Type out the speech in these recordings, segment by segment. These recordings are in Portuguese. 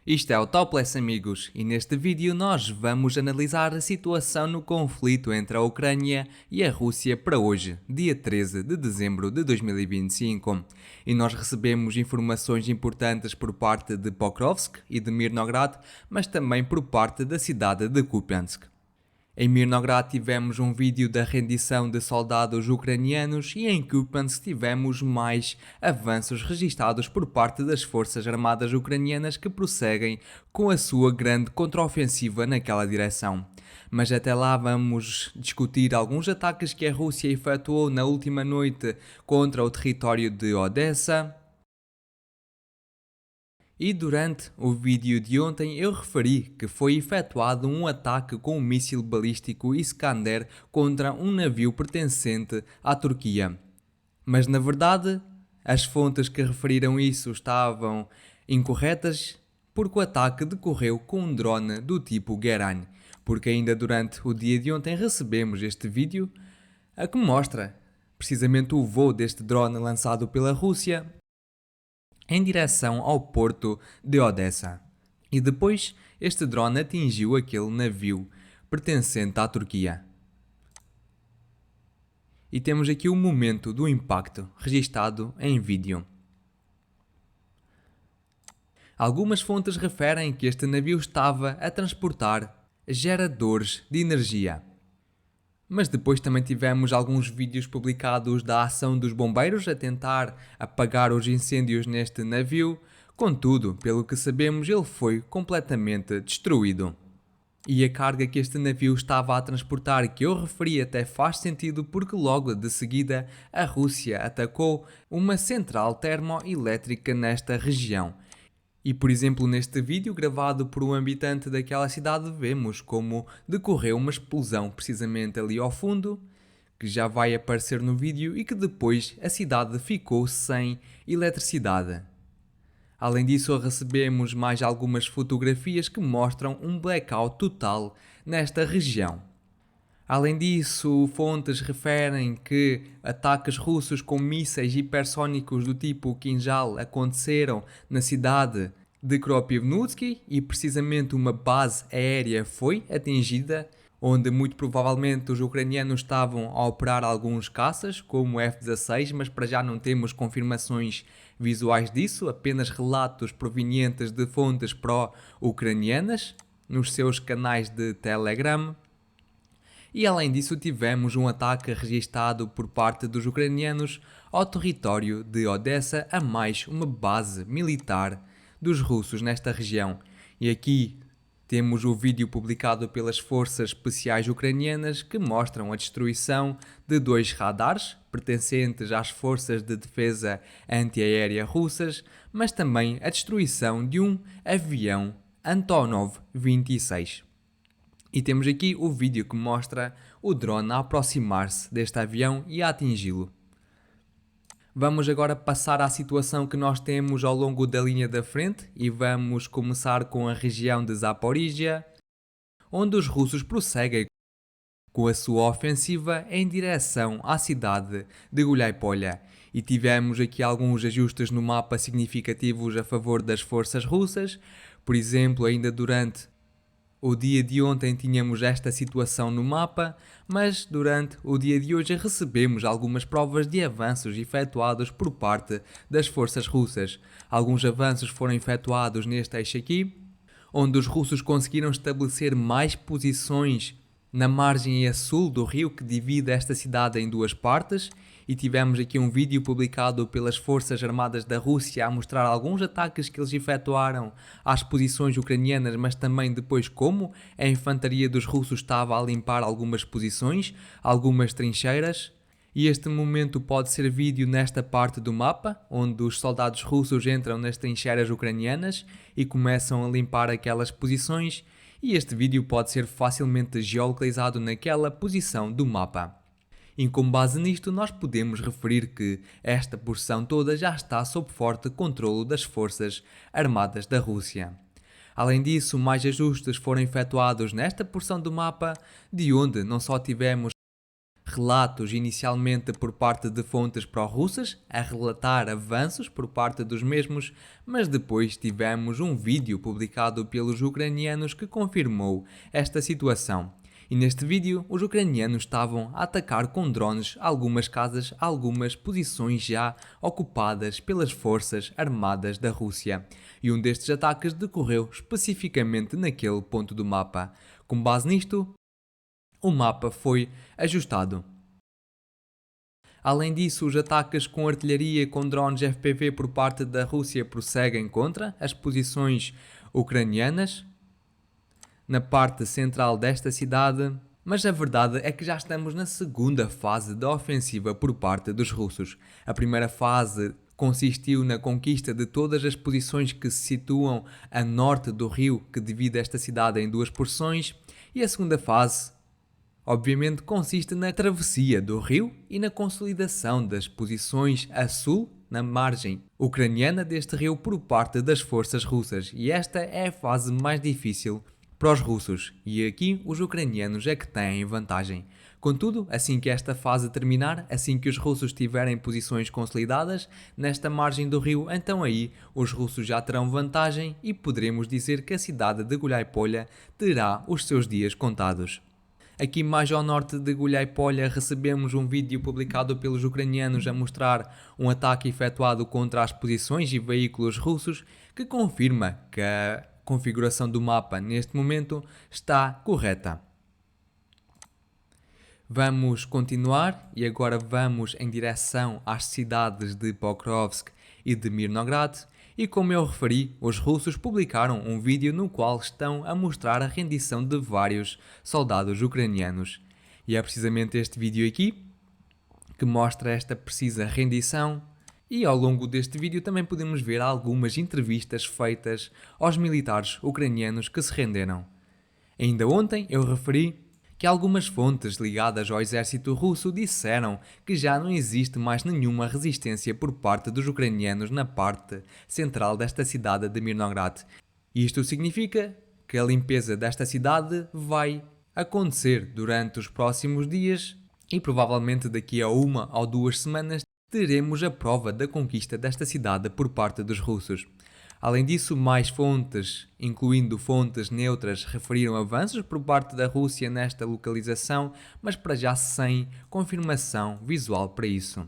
Isto é o Topless, amigos, e neste vídeo nós vamos analisar a situação no conflito entre a Ucrânia e a Rússia para hoje, dia 13 de dezembro de 2025. E nós recebemos informações importantes por parte de Pokrovsk e de Mirnograd, mas também por parte da cidade de Kupiansk. Em Mirnograd tivemos um vídeo da rendição de soldados ucranianos e em Kupiansk tivemos mais avanços registados por parte das forças armadas ucranianas que prosseguem com a sua grande contraofensiva naquela direção. Mas até lá vamos discutir alguns ataques que a Rússia efetuou na última noite contra o território de Odessa. E durante o vídeo de ontem eu referi que foi efetuado um ataque com um míssil balístico Iskander contra um navio pertencente à Turquia. Mas na verdade, as fontes que referiram isso estavam incorretas porque o ataque decorreu com um drone do tipo Geran. Porque ainda durante o dia de ontem recebemos este vídeo a que mostra precisamente o voo deste drone lançado pela Rússia em direção ao porto de Odessa. E depois este drone atingiu aquele navio pertencente à Turquia. E temos aqui o momento do impacto registado em vídeo. Algumas fontes referem que este navio estava a transportar geradores de energia. Mas depois também tivemos alguns vídeos publicados da ação dos bombeiros a tentar apagar os incêndios neste navio. Contudo, pelo que sabemos, ele foi completamente destruído. E a carga que este navio estava a transportar, que eu referi, até faz sentido porque logo de seguida a Rússia atacou uma central termoelétrica nesta região. E por exemplo, neste vídeo gravado por um habitante daquela cidade, vemos como decorreu uma explosão precisamente ali ao fundo, que já vai aparecer no vídeo, e que depois a cidade ficou sem eletricidade. Além disso, recebemos mais algumas fotografias que mostram um blackout total nesta região. Além disso, fontes referem que ataques russos com mísseis hipersónicos do tipo Kinjal aconteceram na cidade de Kropivnutsky e precisamente uma base aérea foi atingida, onde muito provavelmente os ucranianos estavam a operar alguns caças, como o F-16, mas para já não temos confirmações visuais disso, apenas relatos provenientes de fontes pró-ucranianas nos seus canais de Telegram. E além disso tivemos um ataque registado por parte dos ucranianos ao território de Odessa, a mais uma base militar dos russos nesta região. E aqui temos o vídeo publicado pelas forças especiais ucranianas que mostram a destruição de 2 radares pertencentes às forças de defesa antiaérea russas, mas também a destruição de um avião Antonov 26. E temos aqui o vídeo que mostra o drone a aproximar-se deste avião e a atingi-lo. Vamos agora passar à situação que nós temos ao longo da linha da frente e vamos começar com a região de Zaporizhia, onde os russos prosseguem com a sua ofensiva em direção à cidade de Guliáipolya. E tivemos aqui alguns ajustes no mapa significativos a favor das forças russas. Por exemplo, ainda durante o dia de ontem tínhamos esta situação no mapa, mas durante o dia de hoje recebemos algumas provas de avanços efetuados por parte das forças russas. Alguns avanços foram efetuados neste eixo aqui, onde os russos conseguiram estabelecer mais posições na margem a sul do rio que divide esta cidade em duas partes, e tivemos aqui um vídeo publicado pelas forças armadas da Rússia a mostrar alguns ataques que eles efetuaram às posições ucranianas, mas também depois como a infantaria dos russos estava a limpar algumas posições, algumas trincheiras. E este momento pode ser vídeo nesta parte do mapa, onde os soldados russos entram nas trincheiras ucranianas e começam a limpar aquelas posições, e este vídeo pode ser facilmente geolocalizado naquela posição do mapa. E com base nisto nós podemos referir que esta porção toda já está sob forte controlo das forças armadas da Rússia. Além disso, mais ajustes foram efetuados nesta porção do mapa, de onde não só tivemos relatos inicialmente por parte de fontes pró-russas, a relatar avanços por parte dos mesmos, mas depois tivemos um vídeo publicado pelos ucranianos que confirmou esta situação. E neste vídeo, os ucranianos estavam a atacar com drones algumas casas, algumas posições já ocupadas pelas forças armadas da Rússia. E um destes ataques decorreu especificamente naquele ponto do mapa. Com base nisto, o mapa foi ajustado. Além disso, os ataques com artilharia com drones FPV por parte da Rússia prosseguem contra as posições ucranianas na parte central desta cidade, mas a verdade é que já estamos na segunda fase da ofensiva por parte dos russos. A primeira fase consistiu na conquista de todas as posições que se situam a norte do rio, que divide esta cidade em duas porções, e a segunda fase, obviamente, consiste na travessia do rio e na consolidação das posições a sul, na margem ucraniana deste rio, por parte das forças russas. E esta é a fase mais difícil para os russos, e aqui os ucranianos é que têm vantagem. Contudo, assim que esta fase terminar, assim que os russos tiverem posições consolidadas nesta margem do rio, então aí os russos já terão vantagem e poderemos dizer que a cidade de Guliáy-Polha terá os seus dias contados. Aqui mais ao norte de Guliáy-Polha recebemos um vídeo publicado pelos ucranianos a mostrar um ataque efetuado contra as posições e veículos russos que confirma que a configuração do mapa neste momento está correta. Vamos continuar e agora vamos em direção às cidades de Pokrovsk e de Mirnograd. E como eu referi, os russos publicaram um vídeo no qual estão a mostrar a rendição de vários soldados ucranianos. E é precisamente este vídeo aqui que mostra esta precisa rendição. E ao longo deste vídeo também podemos ver algumas entrevistas feitas aos militares ucranianos que se renderam. Ainda ontem eu referi que algumas fontes ligadas ao exército russo disseram que já não existe mais nenhuma resistência por parte dos ucranianos na parte central desta cidade de Mirnograd. Isto significa que a limpeza desta cidade vai acontecer durante os próximos dias e provavelmente daqui a 1 ou 2 semanas teremos a prova da conquista desta cidade por parte dos russos. Além disso, mais fontes, incluindo fontes neutras, referiram avanços por parte da Rússia nesta localização, mas para já sem confirmação visual para isso.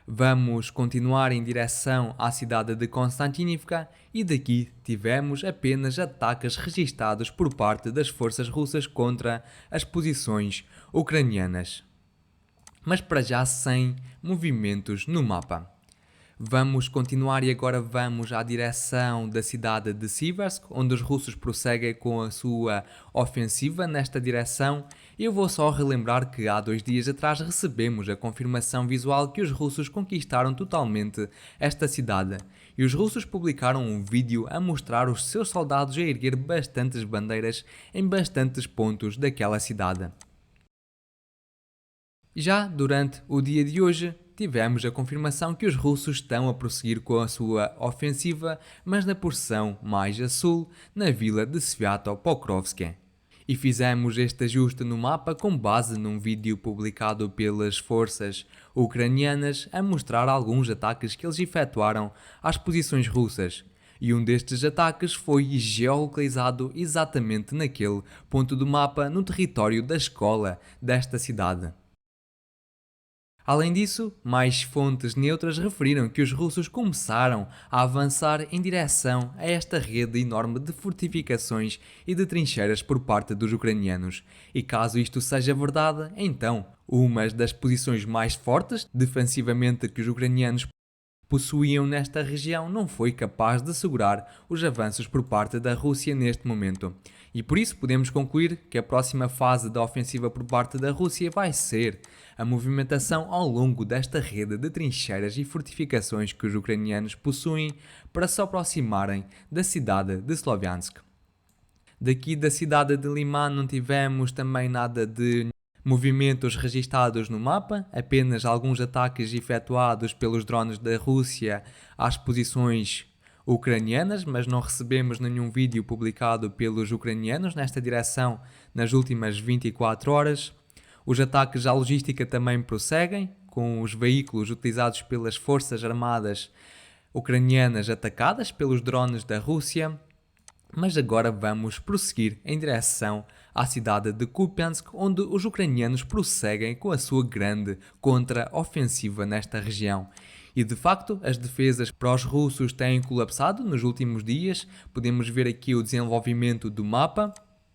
Vamos continuar em direção à cidade de Konstantinivka e daqui tivemos apenas ataques registados por parte das forças russas contra as posições ucranianas, mas para já sem movimentos no mapa. Vamos continuar e agora vamos à direção da cidade de Siversk, onde os russos prosseguem com a sua ofensiva nesta direção. Eu vou só relembrar que há 2 dias atrás recebemos a confirmação visual que os russos conquistaram totalmente esta cidade. E os russos publicaram um vídeo a mostrar os seus soldados a erguer bastantes bandeiras em bastantes pontos daquela cidade. Já durante o dia de hoje, tivemos a confirmação que os russos estão a prosseguir com a sua ofensiva, mas na porção mais a sul, na vila de Sviato-Pokrovsk. E fizemos este ajuste no mapa com base num vídeo publicado pelas forças ucranianas a mostrar alguns ataques que eles efetuaram às posições russas. E um destes ataques foi geolocalizado exatamente naquele ponto do mapa no território da escola desta cidade. Além disso, mais fontes neutras referiram que os russos começaram a avançar em direção a esta rede enorme de fortificações e de trincheiras por parte dos ucranianos. E caso isto seja verdade, então, uma das posições mais fortes defensivamente que os ucranianos possuíam nesta região não foi capaz de segurar os avanços por parte da Rússia neste momento. E por isso podemos concluir que a próxima fase da ofensiva por parte da Rússia vai ser a movimentação ao longo desta rede de trincheiras e fortificações que os ucranianos possuem para se aproximarem da cidade de Sloviansk. Daqui da cidade de Liman não tivemos também nada de movimentos registados no mapa, apenas alguns ataques efetuados pelos drones da Rússia às posições ucranianas, mas não recebemos nenhum vídeo publicado pelos ucranianos nesta direção nas últimas 24 horas. Os ataques à logística também prosseguem, com os veículos utilizados pelas forças armadas ucranianas atacadas pelos drones da Rússia. Mas agora vamos prosseguir em direção à cidade de Kupiansk, onde os ucranianos prosseguem com a sua grande contra-ofensiva nesta região. E de facto, as defesas pró-russos têm colapsado nos últimos dias. Podemos ver aqui o desenvolvimento do mapa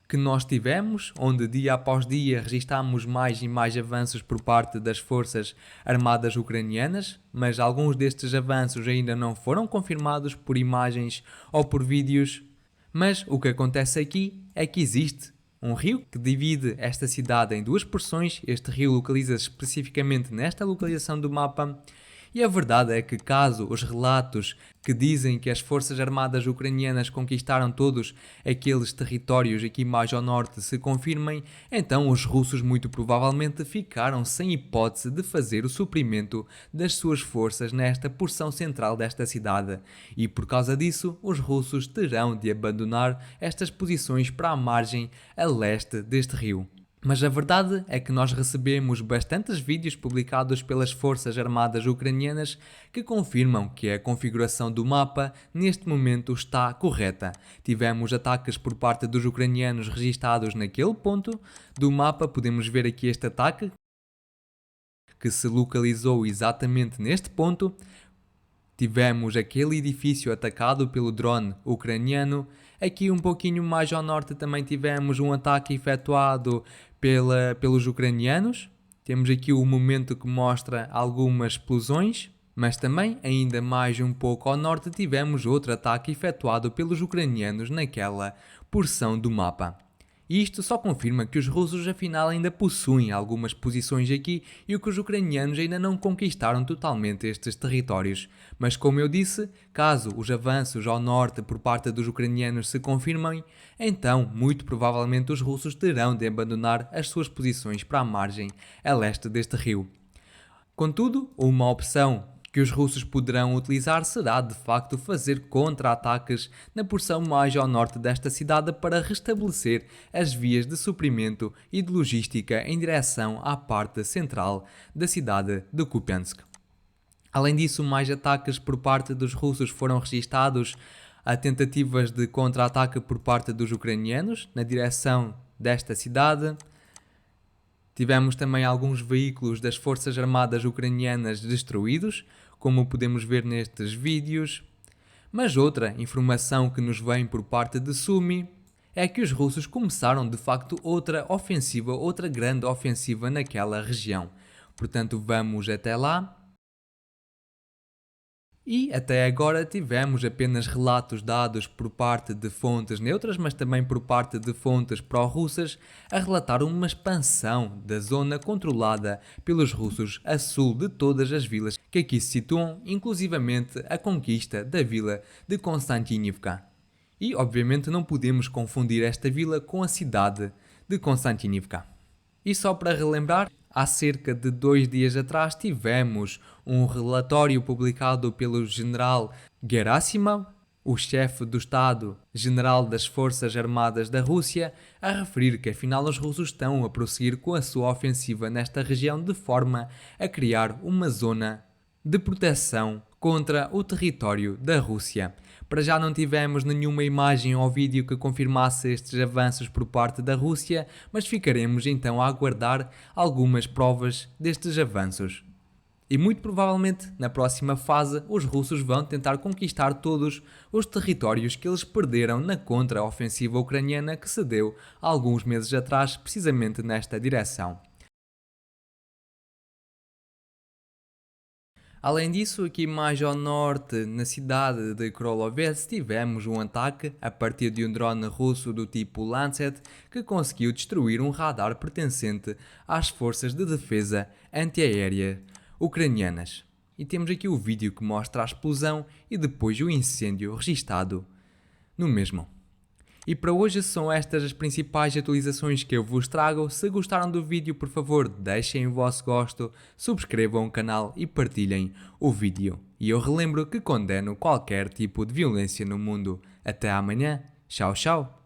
que nós tivemos, onde dia após dia registamos mais e mais avanços por parte das forças armadas ucranianas, mas alguns destes avanços ainda não foram confirmados por imagens ou por vídeos. Mas o que acontece aqui é que existe um rio que divide esta cidade em duas porções. Este rio localiza-se especificamente nesta localização do mapa. E a verdade é que, caso os relatos que dizem que as forças armadas ucranianas conquistaram todos aqueles territórios aqui mais ao norte se confirmem, então os russos muito provavelmente ficaram sem hipótese de fazer o suprimento das suas forças nesta porção central desta cidade. E por causa disso, os russos terão de abandonar estas posições para a margem a leste deste rio. Mas a verdade é que nós recebemos bastantes vídeos publicados pelas forças armadas ucranianas que confirmam que a configuração do mapa neste momento está correta. Tivemos ataques por parte dos ucranianos registados naquele ponto do mapa. Podemos ver aqui este ataque que se localizou exatamente neste ponto. Tivemos aquele edifício atacado pelo drone ucraniano. Aqui um pouquinho mais ao norte também tivemos um ataque efetuado pelos ucranianos. Temos aqui o momento que mostra algumas explosões, mas também ainda mais um pouco ao norte tivemos outro ataque efetuado pelos ucranianos naquela porção do mapa. E isto só confirma que os russos afinal ainda possuem algumas posições aqui e que os ucranianos ainda não conquistaram totalmente estes territórios. Mas como eu disse, caso os avanços ao norte por parte dos ucranianos se confirmem, então muito provavelmente os russos terão de abandonar as suas posições para a margem a leste deste rio. Contudo, uma opção que os russos poderão utilizar será de facto fazer contra-ataques na porção mais ao norte desta cidade para restabelecer as vias de suprimento e de logística em direção à parte central da cidade de Kupiansk. Além disso, mais ataques por parte dos russos foram registados a tentativas de contra-ataque por parte dos ucranianos na direção desta cidade. Tivemos também alguns veículos das forças armadas ucranianas destruídos, como podemos ver nestes vídeos. Mas outra informação que nos vem por parte de Sumy é que os russos começaram de facto outra ofensiva, outra grande ofensiva naquela região. Portanto, vamos até lá. E até agora tivemos apenas relatos dados por parte de fontes neutras, mas também por parte de fontes pró-russas, a relatar uma expansão da zona controlada pelos russos a sul de todas as vilas que aqui se situam, inclusivamente a conquista da vila de Konstantinivka. E obviamente não podemos confundir esta vila com a cidade de Konstantinivka. E só para relembrar, há cerca de 2 dias atrás tivemos um relatório publicado pelo general Gerasimov, o chefe do Estado-General das Forças Armadas da Rússia, a referir que afinal os russos estão a prosseguir com a sua ofensiva nesta região de forma a criar uma zona de proteção contra o território da Rússia. Para já não tivemos nenhuma imagem ou vídeo que confirmasse estes avanços por parte da Rússia, mas ficaremos então a aguardar algumas provas destes avanços. E muito provavelmente, na próxima fase, os russos vão tentar conquistar todos os territórios que eles perderam na contra-ofensiva ucraniana que se deu há alguns meses atrás, precisamente nesta direção. Além disso, aqui mais ao norte, na cidade de Krolovets, tivemos um ataque a partir de um drone russo do tipo Lancet que conseguiu destruir um radar pertencente às forças de defesa antiaérea ucranianas. E temos aqui o vídeo que mostra a explosão e depois o incêndio registado no mesmo. E para hoje são estas as principais atualizações que eu vos trago. Se gostaram do vídeo, por favor, deixem o vosso gosto, subscrevam o canal e partilhem o vídeo. E eu relembro que condeno qualquer tipo de violência no mundo. Até amanhã. Tchau, tchau.